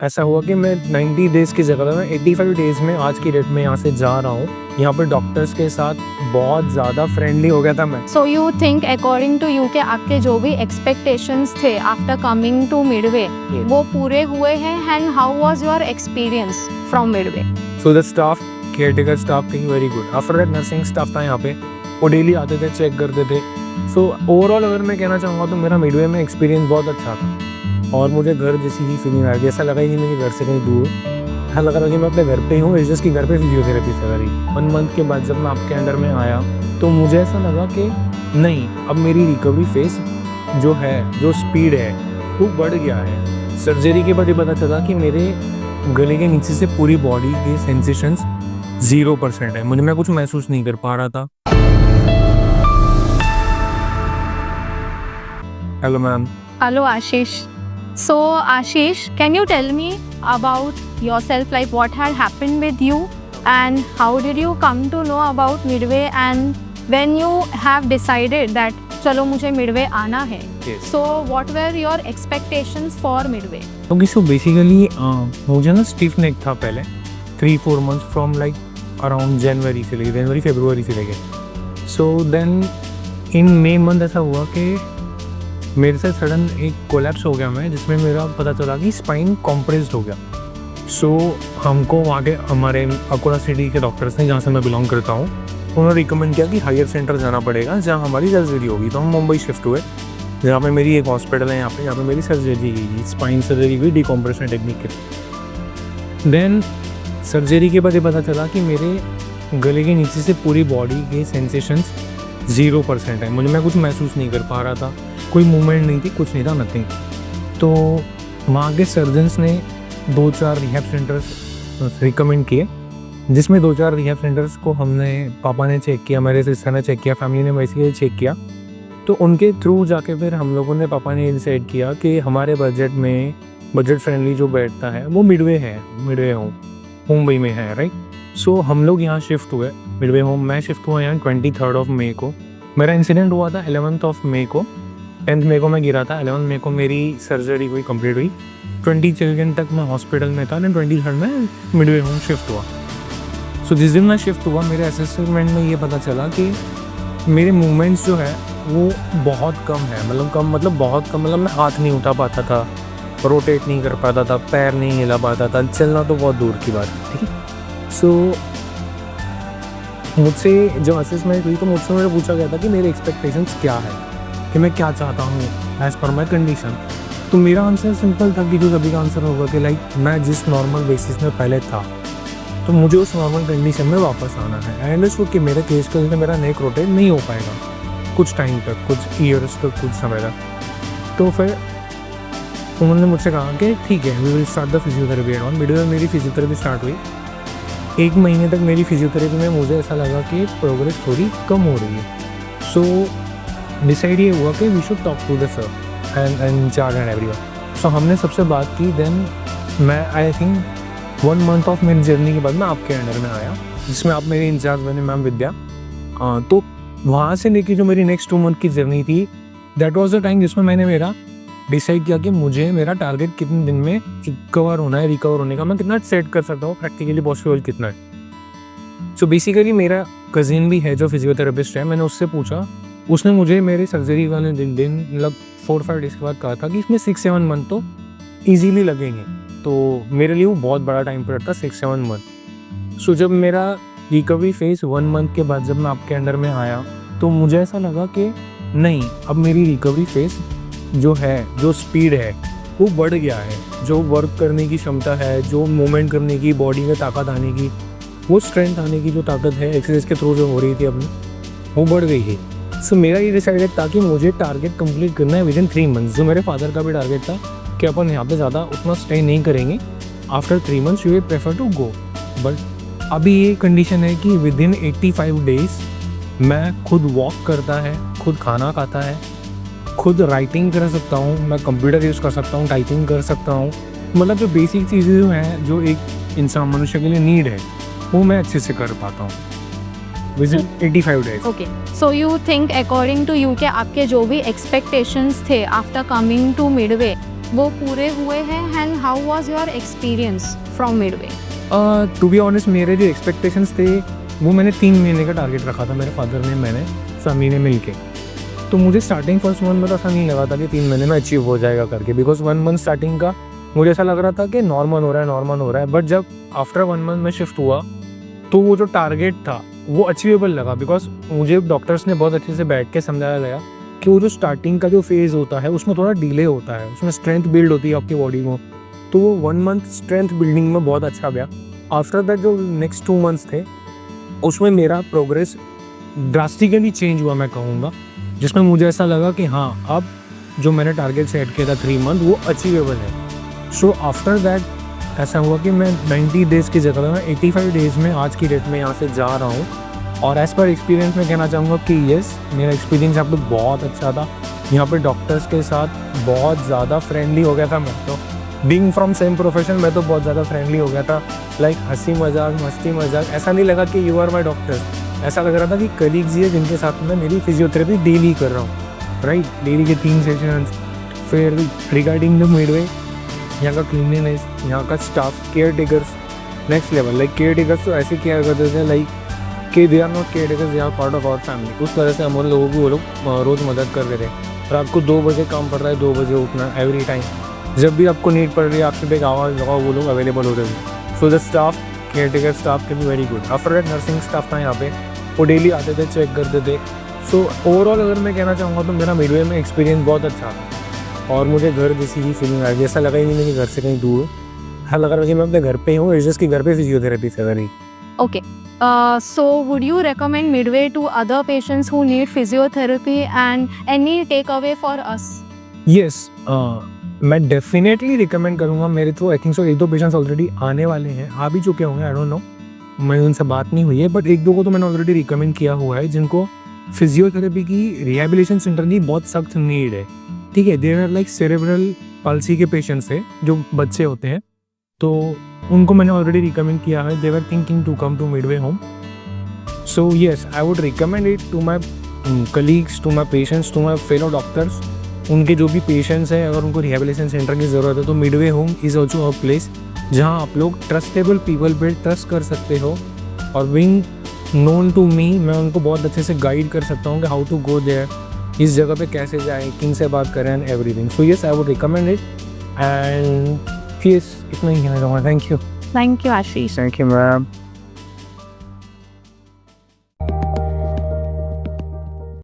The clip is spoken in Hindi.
ऐसा हुआ कि मैं 90 डेज़ की जगह मैं 85 डेज़ में आज की डेट में यहाँ से जा रहा हूँ। यहाँ पर डॉक्टर्स के साथ बहुत ज़्यादा फ्रेंडली हो गया था मैं। So you think according to you कि आपके जो भी expectations थे after coming to Midway वो पूरे हुए हैं and how was your experience from Midway? So the staff, caretaker staff being very good. After that nursing staff था यहाँ पे, वो डेली आते थे, चेक करते थे। So ओवरऑल अगर मैं कहना चाहूँगा तो मेरा मिडवे में एक्सपीरियंस बहुत अच्छा था और मुझे घर जैसी ही फीलिंग आ रही, ऐसा लगा ही नहीं मैं कि घर से कहीं दूर हूँ। ऐसा लग रहा था कि मैं अपने घर पे ही हूँ, जस्ट कि घर पे फिजियोथेरेपी चल रही। 1 मंथ के बाद जब मैं आपके अंडर में आया तो मुझे ऐसा लगा कि नहीं, अब मेरी रिकवरी फेस जो है, जो स्पीड है वो बढ़ गया है। सर्जरी के बाद ये पता चला कि मेरे गले के नीचे से पूरी बॉडी के सेंसेशंस 0% है। मैं कुछ महसूस नहीं कर पा रहा था। Hello ma'am. Hello Ashish. So Ashish, can you tell me about yourself, like what had happened with you and how did you come to know about Midway and when you have decided that चलो मुझे Midway आना है. Yes. So what were your expectations for Midway? Okay, so basically मुझे ना स्टिफ नेक था पहले 3-4 मंथ्स फ्रॉम लाइक अराउंड जनवरी फरवरी से लेके। So then in May month ऐसा हुआ कि मेरे से सडन एक कोलैप्स हो गया मैं, जिसमें मेरा पता चला कि स्पाइन कॉम्प्रेस्ड हो गया। सो हमको वहाँ के हमारे अकोला सिटी के डॉक्टर्स ने, जहाँ से मैं बिलोंग करता हूँ, उन्होंने रिकमेंड किया कि हायर सेंटर जाना पड़ेगा जहाँ हमारी सर्जरी होगी। तो हम मुंबई शिफ्ट हुए, जहाँ पे मेरी एक हॉस्पिटल है यहाँ पे, जहाँ पे मेरी सर्जरी की स्पाइन सर्जरी हुई डिकम्प्रेशन टेक्निक के। देन सर्जरी के बाद ये पता चला कि मेरे गले के नीचे से पूरी बॉडी के सेंसेशंस 0% है। मैं कुछ महसूस नहीं कर पा रहा था, कोई मूवमेंट नहीं थी, कुछ नहीं था, नथिंग। तो वहाँ के सर्जन्स ने 2-4 रिहैब सेंटर्स रिकमेंड किए, जिसमें 2-4 रिहैब सेंटर्स को पापा ने चेक किया, मेरे सिस्टर ने चेक किया, फैमिली ने वैसे चेक किया। तो उनके थ्रू जाके फिर हम लोगों ने, पापा ने डिसाइड किया कि हमारे बजट में बजट फ्रेंडली जो बैठता है वो मिडवे होम मुंबई में है, राइट। सो हम लोग यहाँ शिफ्ट हुए मिडवे होम। मैं शिफ्ट हुआ यहाँ 23 मई को। मेरा इंसिडेंट हुआ था 11 मई को। 10 मई को मैं गिरा था, 11 मई को मेरी सर्जरी हुई, कंप्लीट हुई। 22 तक मैं हॉस्पिटल में था, 23 में मिडवे होम शिफ्ट हुआ। सो जिस दिन मैं शिफ्ट हुआ, मेरे असेसमेंट में ये पता चला कि मेरे मूवमेंट्स जो है वो बहुत कम है। बहुत कम, मैं हाथ नहीं उठा पाता था, रोटेट नहीं कर पाता था, पैर नहीं हिला पाता था, चलना तो बहुत दूर की बात है, ठीक है। सो मुझसे जो असेसमेंट हुई तो मुझसे मेरे पूछा गया था कि मेरे एक्सपेक्टेशंस क्या है, कि मैं क्या चाहता हूँ एज़ पर माई कंडीशन। तो मेरा आंसर सिंपल था कि जो सभी का आंसर होगा कि लाइक मैं जिस नॉर्मल बेसिस में पहले था तो मुझे उस नॉर्मल कंडीशन में वापस आना है। आई अंडरस्टूड कि मेरे केस के लिए मेरा नेक रोटेट नहीं हो पाएगा कुछ टाइम तक, कुछ ईयर्स तक, कुछ समय तक। तो फिर उन्होंने मुझसे कहा कि ठीक है, we will start the physiotherapy and on. Video में मेरी फिजियोथेरेपी स्टार्ट हुई। 1 महीने तक मेरी फिजियोथेरेपी में मुझे ऐसा लगा कि प्रोग्रेस थोड़ी कम हो रही है। सो डिसाइड ये हुआ कि we should talk to the sir and incharge and everyone. So हमने सबसे बात की। देन मैं आई थिंक 1 मंथ ऑफ मेरी जर्नी के बाद मैं आपके अंडर में आया, जिसमें आप मेरी इंचार्ज बने मैम विद्या। तो वहाँ से लेके जो मेरी नेक्स्ट 2 मंथ की जर्नी थी, दैट वाज द टाइम जिसमें मैंने मेरा डिसाइड किया कि मुझे मेरा टारगेट कितने दिन में रिकवर होने का, मैं कितना सेट कर सकता हूँ, प्रैक्टिकली पॉसिबल कितना है। सो बेसिकली मेरा कजिन भी है जो फिजियोथेरेपिस्ट है, मैंने उससे पूछा। उसने मुझे मेरे सर्जरी वाले दिन 4-5 डेज़ के बाद कहा था कि इसमें 6-7 मंथ तो ईजीली लगेंगे। तो मेरे लिए वो बहुत बड़ा टाइम पीरियड था, 6-7 मंथ। सो जब मेरा रिकवरी फेज 1 मंथ के बाद जब मैं आपके अंडर में आया तो मुझे ऐसा लगा कि नहीं, अब मेरी रिकवरी फेज जो है, जो स्पीड है वो बढ़ गया है। जो वर्क करने की क्षमता है, जो मूवमेंट करने की, बॉडी में ताकत आने की, वो स्ट्रेंथ आने की जो ताकत है एक्सरसाइज के थ्रू जो हो रही थी अपनी, वो बढ़ गई है। सो मेरा ये डिसाइडेड था कि मुझे टारगेट कंप्लीट करना है विदिन 3 मंथ्स। जो मेरे फादर का भी टारगेट था कि अपन यहाँ पे ज़्यादा उतना स्टे नहीं करेंगे, after 3 months you will prefer to go. But अभी ये कंडीशन है कि विदिन 85 डेज़ मैं खुद वॉक करता है, खुद खाना खाता है, खुद राइटिंग कर सकता हूँ, मैं कंप्यूटर यूज़ कर सकता हूँ, टाइपिंग कर सकता हूँ। जो बेसिक चीज़ें जो हैं, जो एक इंसान मनुष्य के लिए नीड है, वो मैं अच्छे से कर पाता हूँ within 85 days. Okay. So you think according to you कि आपके जो भी expectations थे after coming to Midway वो पूरे हुए हैं and how was your experience from Midway? To be honest मेरे जो एक्सपेक्टेशंस थे वो मैंने 3 महीने का टारगेट रखा था, मेरे फादर ने, मैंने, समी ने मिल के। तो मुझे स्टार्टिंग फर्स्ट मंथ में तो ऐसा नहीं लगा था कि 3 महीने में अचीव हो जाएगा करके, बिकॉज 1 मंथ स्टार्टिंग का मुझे ऐसा लग रहा था कि नॉर्मल हो रहा है। बट जब आफ्टर 1 मंथ में शिफ्ट हुआ तो वो जो टारगेट था वो अचीवेबल लगा, बिकॉज मुझे डॉक्टर्स ने बहुत अच्छे से बैठ के समझाया गया कि वो जो स्टार्टिंग का जो फेज़ होता है उसमें थोड़ा डिले होता है, उसमें स्ट्रेंथ बिल्ड होती है आपकी बॉडी को। तो वो 1 मंथ स्ट्रेंथ बिल्डिंग में बहुत अच्छा गया। आफ्टर दैट जो नेक्स्ट 2 मंथ्स थे उसमें मेरा प्रोग्रेस ड्रास्टिकली चेंज हुआ, मैं कहूँगा, जिसमें मुझे ऐसा लगा कि हाँ अब जो मैंने टारगेट सेट किया था 3 मंथ वो अचीवेबल है। सो आफ्टर दैट ऐसा हुआ कि मैं 90 डेज़ की जगह मैं 85 डेज़ में आज की डेट में यहाँ से जा रहा हूँ। और एज़ पर एक्सपीरियंस में कहना चाहूँगा कि येस, मेरा एक्सपीरियंस यहाँ पे बहुत अच्छा था। यहाँ पे डॉक्टर्स के साथ बहुत ज़्यादा फ्रेंडली हो गया था मैं तो। बीइंग फ्रॉम सेम प्रोफेशन मैं तो बहुत ज़्यादा फ्रेंडली हो गया था। लाइक हंसी मजाक, मस्ती मजाक, ऐसा नहीं लगा कि यू आर माई डॉक्टर्स। ऐसा लग रहा था कि कलीग्स ही है जिनके साथ मैं मेरी फिजियोथेरेपी डेली कर रहा हूँ, राइट। डेली के 3 सेशंस। फिर रिगार्डिंग द मिडवे, यहाँ का क्लीनलीनेस, यहाँ का staff, caretakers next level. Like caretakers तो ऐसे केयर करते थे लाइक कि they are not caretakers, they are part of our family. उस तरह से हम उन लोगों की वो लोग रोज़ मदद कर रहे थे। और आपको 2 बजे काम पड़ रहा है, 2 बजे उठना एवरी टाइम। जब भी आपको नीड पड़ रही है आपसे एक आवाज़ लगाओ, वो लोग अवेलेबल होते थे। So the staff, care taker staff के भी very good. After that nursing staff था यहाँ पे, वो डेली आते थे, चेक करते थे। सो ओवरऑल अगर मैं कहना चाहूँगा तो मेरा मिडवे में एक्सपीरियंस बहुत अच्छा था और मुझे घर जैसी ही फीलिंग आई। ऐसा लगा ही नहीं कि घर से कहीं दूर, हाँ लग रहा है कि मैं अपने घर पे ही हूँ, इट्स जस्ट कि घर पे फिजियोथेरेपी से करी। Okay. So would you recommend Midway to other patients who need physiotherapy, and any takeaway for us? Yes, मैं डेफिनेटली रिकमेंड करूँगा। मेरे तो I think so 1-2 patients already आने वाले हैं, आ भी चुके होंगे, आई डोंट नो, मैं उनसे बात नहीं हुई है, बट 1-2 को तो मैंने ऑलरेडी रिकमेंड किया हुआ है जिनको फिजियोथेरेपी की रिहेबिलिटेशन सेंटर की बहुत सख्त नीड है। ठीक है, there are like cerebral palsy के पेशेंट्स है जो बच्चे होते हैं, तो उनको मैंने ऑलरेडी रिकमेंड किया है। They were thinking to come to Midway home. So yes, I would recommend it to my colleagues, to my patients, to my fellow doctors. उनके जो भी पेशेंट्स हैं अगर उनको रिहेबिलिटेशन सेंटर की ज़रूरत है तो Midway home is also a place जहाँ आप लोग ट्रस्टेबल पीपल पे ट्रस्ट कर सकते हो। और बीइंग नोन टू मी, मैं उनको बहुत अच्छे से गाइड कर सकता हूँ कि हाउ टू गो देयर, इस जगह पे कैसे जाएँ, किन से बात करें and everything. So yes, I would recommend it. And yes, इतना ही कहना चाहूँगा। Thank you. Thank you, Ashish. Thank you ma'am.